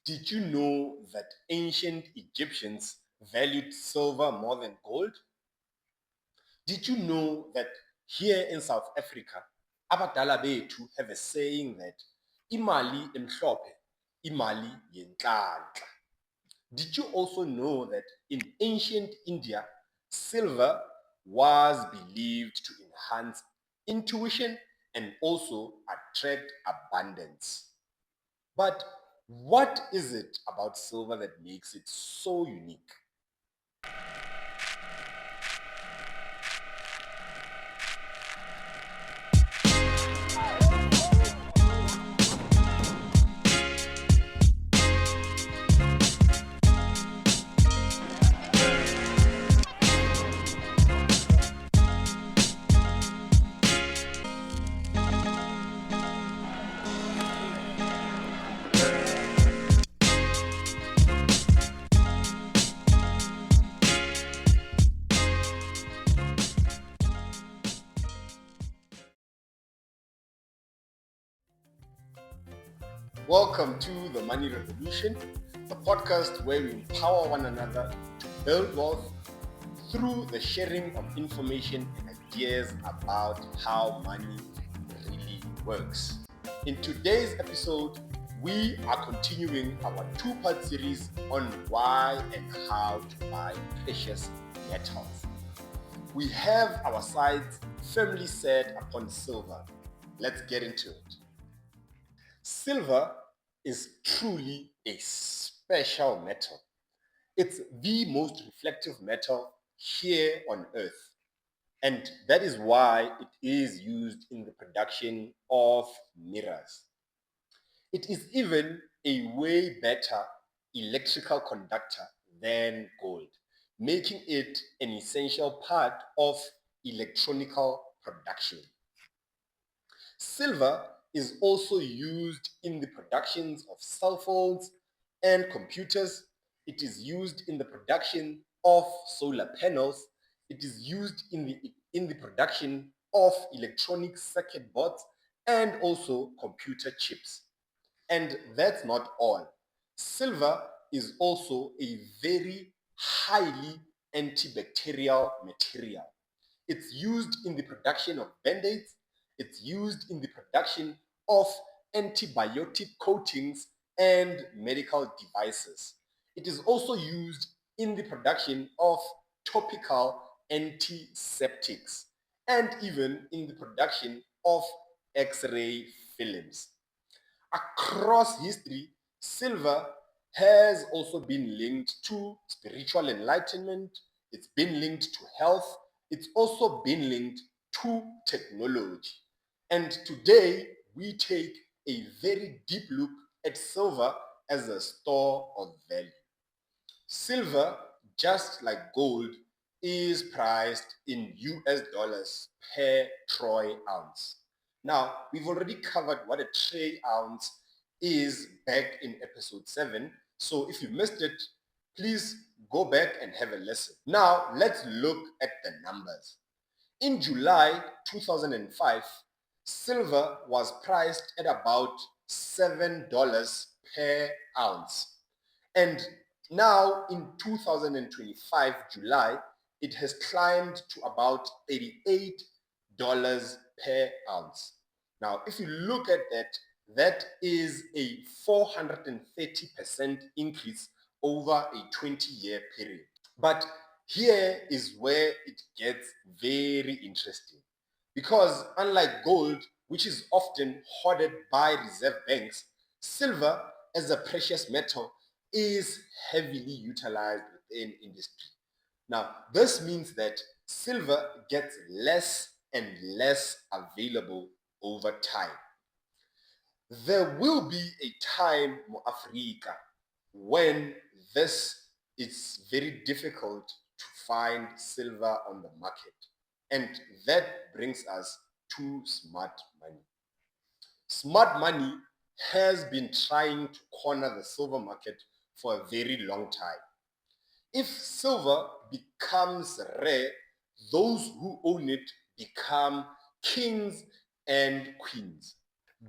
Did you know that ancient Egyptians valued silver more than gold? Did you know that here in South Africa, abadala bethu have a saying that imali emhlophe, imali yenhlanhla. Did you also know that in ancient India, silver was believed to enhance intuition and also attract abundance? But what is it about silver that makes it so unique? Welcome to the Money Revolution, the podcast where we empower one another to build wealth through the sharing of information and ideas about how money really works. In today's episode, we are continuing our two-part series on why and how to buy precious metals. We have our sights firmly set upon silver. Let's get into it. Silver is truly a special metal. It's the most reflective metal here on Earth. And that is why it is used in the production of mirrors. It is even a way better electrical conductor than gold, making it an essential part of electronical production. Silver is also used in the productions of cell phones and computers. It is used in the production of solar panels. It is used in the production of electronic circuit boards and also computer chips. And that's not all. Silver is also a very highly antibacterial material. It's used in the production of band-aids. It's used in the production of antibiotic coatings and medical devices. It is also used in the production of topical antiseptics and even in the production of X-ray films. Across history, silver has also been linked to spiritual enlightenment, it's been linked to health, it's also been linked to technology. And today, we take a very deep look at silver as a store of value. Silver, just like gold, is priced in US dollars per troy ounce. Now, we've already covered what a troy ounce is back in episode 7. So if you missed it, please go back and have a listen. Now, let's look at the numbers. In July 2005, silver was priced at about $7 per ounce. And now in 2025, July, it has climbed to about $38 per ounce. Now, if you look at that, that is a 430% increase over a 20-year period. But here is where it gets very interesting. Because unlike gold, which is often hoarded by reserve banks, silver as a precious metal is heavily utilized within industry. Now, this means that silver gets less and less available over time. There will be a time, Africa, when this is very difficult to find silver on the market. And that brings us to smart money. Smart money has been trying to corner the silver market for a very long time. If silver becomes rare, those who own it become kings and queens.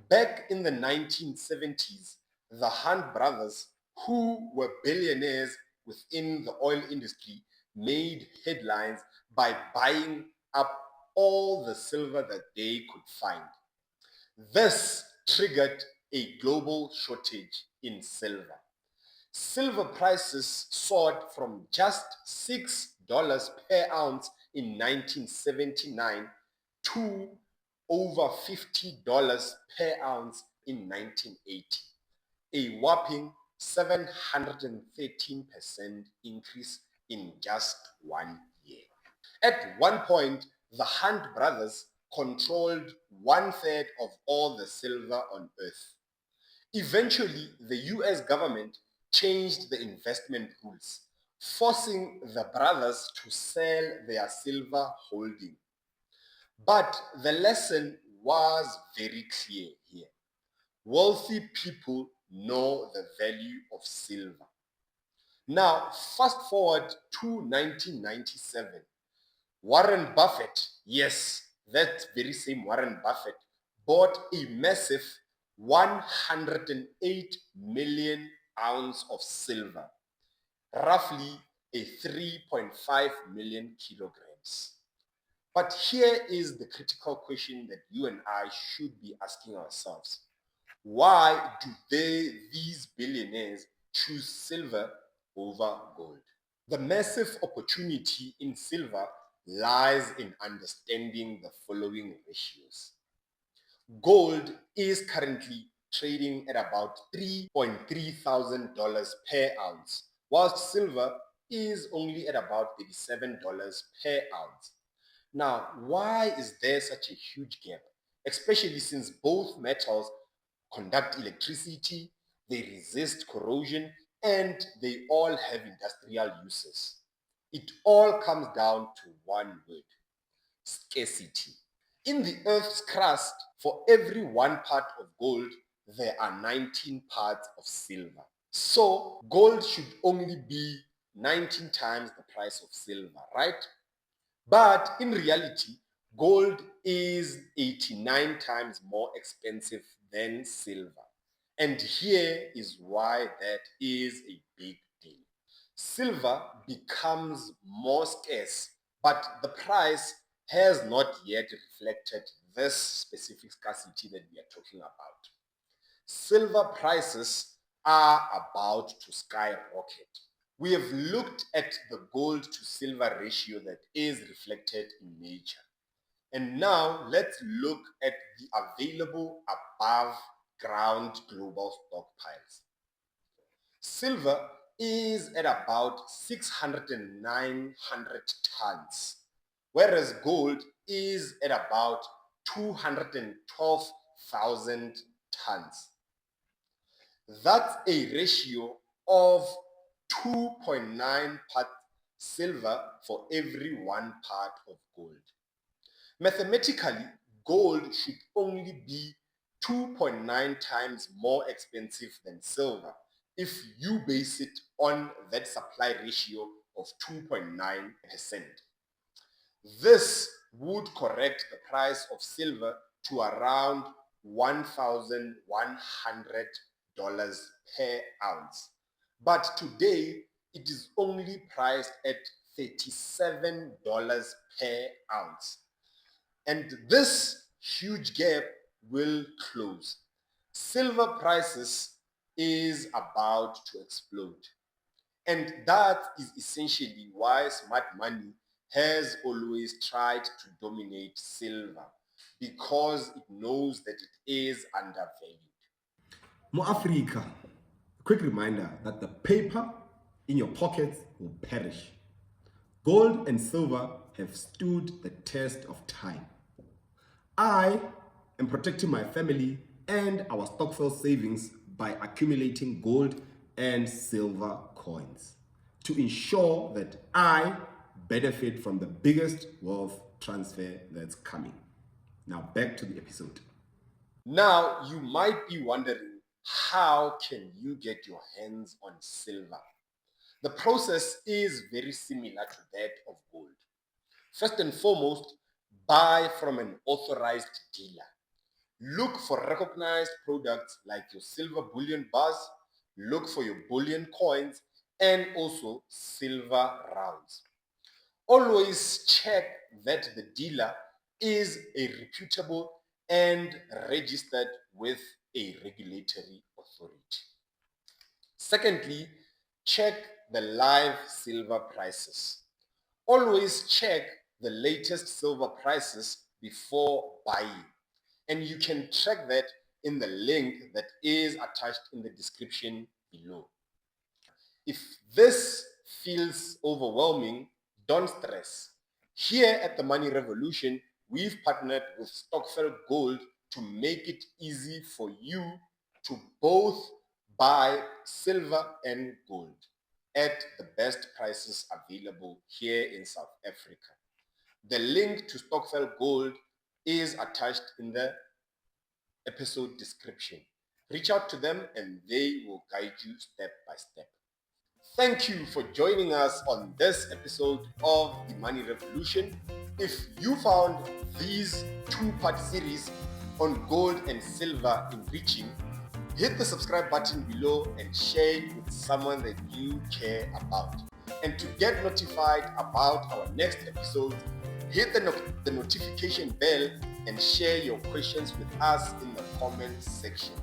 Back in the 1970s, the Hunt brothers who were billionaires within the oil industry, made headlines by buying up all the silver that they could find. This triggered a global shortage in silver. Silver prices soared from just $6 per ounce in 1979 to over $50 per ounce in 1980, a whopping 713% increase in just 1 year. At one point, the Hunt brothers controlled one-third of all the silver on Earth. Eventually, the US government changed the investment rules, forcing the brothers to sell their silver holding. But the lesson was very clear here. Wealthy people know the value of silver. Now, fast forward to 1997. Warren Buffett, yes, that very same Warren Buffett, bought a massive 108 million ounce of silver, roughly a 3.5 million kilograms. But here is the critical question that you and I should be asking ourselves. Why do these billionaires choose silver over gold? The massive opportunity in silver lies in understanding the following ratios. Gold is currently trading at about $3,300 per ounce, whilst silver is only at about $37 per ounce. Now, why is there such a huge gap? Especially since both metals conduct electricity, they resist corrosion, and they all have industrial uses. It all comes down to one word: scarcity. In the Earth's crust, for every 1 part of gold, there are 19 parts of silver. So gold should only be 19 times the price of silver, right? But in reality, gold is 89 times more expensive than silver. And here is why that is a big deal. Silver becomes more scarce, but the price has not yet reflected this specific scarcity that we are talking about. Silver prices are about to skyrocket. We have looked at the gold to silver ratio that is reflected in nature. And now let's look at the available above ground global stockpiles. Silver is at about 6,900 tons, whereas gold is at about 212,000 tons. That's a ratio of 2.9 parts silver for every 1 part of gold. Mathematically, gold should only be 2.9 times more expensive than silver if you base it on that supply ratio of 2.9%. This would correct the price of silver to around $1,100 per ounce. But today, it is only priced at $37 per ounce. And this huge gap will close. Silver prices is about to explode. And that is essentially why smart money has always tried to dominate silver, because it knows that it is undervalued. More Africa, a quick reminder that the paper in your pockets will perish. Gold and silver have stood the test of time. I am protecting my family and our Stokvel savings by accumulating gold and silver coins to ensure that I benefit from the biggest wealth transfer that's coming. Now back to the episode. Now, you might be wondering, how can you get your hands on silver? The process is very similar to that of gold. First and foremost, buy from an authorized dealer. Look for recognized products like your silver bullion bars, look for your bullion coins, and also silver rounds. Always check that the dealer is a reputable and registered with a regulatory authority. Secondly, check the live silver prices. Always check the latest silver prices before buying. And you can track that in the link that is attached in the description below. If this feels overwhelming, don't stress. Here at the Money Revolution, we've partnered with Stockfell Gold to make it easy for you to both buy silver and gold at the best prices available here in South Africa. The link to Stockfell Gold is attached in the episode description. Reach out to them and they will guide you step by step. Thank you for joining us on this episode of the Money Revolution. If you found these two-part series on gold and silver enriching, hit the subscribe button below and share it with someone that you care about. And to get notified about our next episode, hit the notification bell and share your questions with us in the comment section.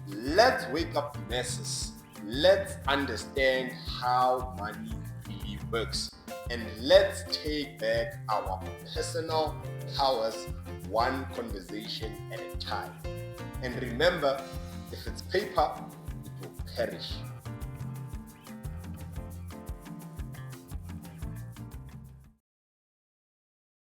Let's wake up the masses. Let's understand how money really works. And let's take back our personal powers one conversation at a time. And remember, if it's paper, it will perish.